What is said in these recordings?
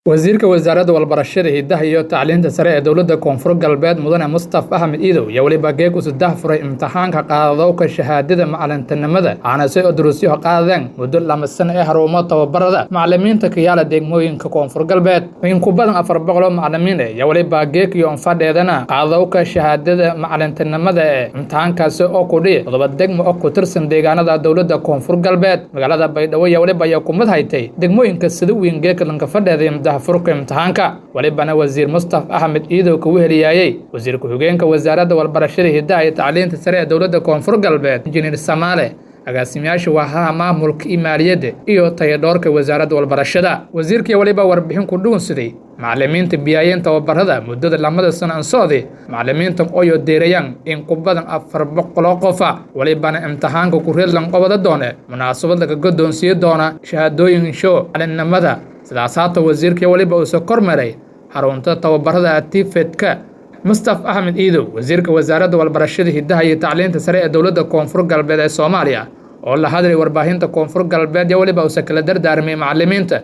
wasiirka wasaaradda walbarashada hidaha iyo tacliinta sare ee dowladda koonfur galbeed mudane Mustafa Ahmed Iidow yaa waliba geeg u saddex furay imtixaanka qaadowga shahaadada macalintinimada aana si duruusyo qaadeen muddo lama sano ee xarumo tababarada macallimiinta ka yaala degmooyinka koonfur galbeed in ku badan 400 macallimiin yaa waliba geeg iyo fadheedana qaadowga shahaadada macalintinimada ee imtixaankaasi oo ku dhigay todoba degmo oo ku tirsan deegaanada dowladda koonfur galbeed magaalada Baydhabo yaa waliba ay ku mid haytay degmooyinka sida weyn geeg lanka fadheeday furka imtixaanka walibana wasiir Mustafa Ahmed Iidow ka weheliyay wasiir ku-xigeenka wasaaradda walbarashada hidaha iyo tacliinta sare ee dowladda koonfur galbeed injineer Samaale agaasimayaasha waaxaha maamulka maaliyadda iyo tayadhoorka wasaaradda walbarashada wasiirkii waliba warbixin ku dhuunsaday macallimiinta biyaayeen tababarada muddada lamada sano aan socday macallimiinta oo deerayaan in ku badan 400 qof walibana imtixaanka ku reedlan qobada doone munaasabad laga godoonsiyo doona shahaadooyin show calinimada sidaasaato wasiirkii waliba uu soo kormeeray xarunta tababarada atifedka Mustafa Ahmed Iidow wasiirka wasaaradda walbarashada hidaha iyo tacliinta sare ee dowladda koonfur galbeed ee Soomaaliya oo la hadlay warbaahinta koonfur galbeed waliba uu kala dardaarmay macallimiinta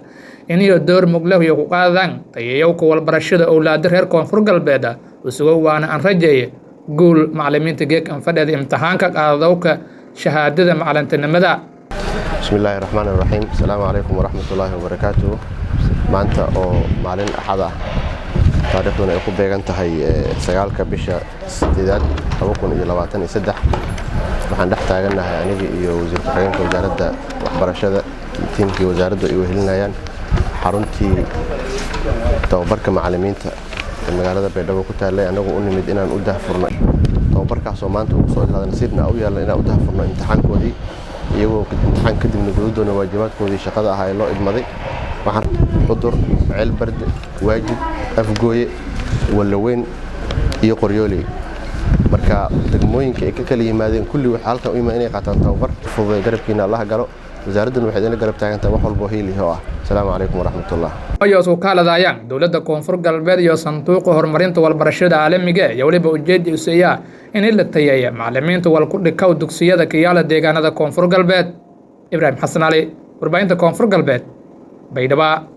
in iyo door muglah iyo ku qaadaan tayayowka walbarashada awlaadda reer koonfur galbeed isugu waana aan rajeeyay guul macallimiinta geeg aan fadhiyay imtixaanka qaadowga shahaadada macalintinimada bismillahir rahmaanir rahiim assalaamu alaykum warahmatullaahi wabarakaatuh maanta oo maalin axad ah taariikhduna ay ku beegan tahay 9 bisha 8 2023 waxaan dhex taaganahay aniga iyo wasiir ku-xigeenka wasaaradda waxbarashada tiimkii wasaaraddu ay wehelinayaan xaruntii tababarka macallimiinta ee magaalada Baydhabo ku taallay anagu u nimid inaan u daahfurno tababarkaas oo maanta uu soo ilaaday nasiibna u yeelay inaan u daahfurno imtixaankoodii iyagoo imtixaan kadib guddoona waajibaadkoodii shaqada ahaa ee loo idmaday waxaan xudur ceelbarde waajib afgooye walaweyn iyo qoryooley marka degmooyinka ay ka kala yimaadeen kulli waxa halkan u yimaadeen inay qaataan tababar fududay garabkiina Allah galo wasaaraddu waxay idin garab taagantahay wax walba hiiliyo ah assalaamu alaykum warahmatullaah ayuu soo kaaladayaan dowladda koonfur galbeed iyo sanduuqa horumarinta walbarashada caalamiga ee waliba ujeedadiisu in la tayeeyo macallimiinta wal ku dhigay dugsiyada ka yaala deegaanada koonfur galbeed Ibrahim Xasan Ali warbaahinta koonfur galbeed Baydhabo.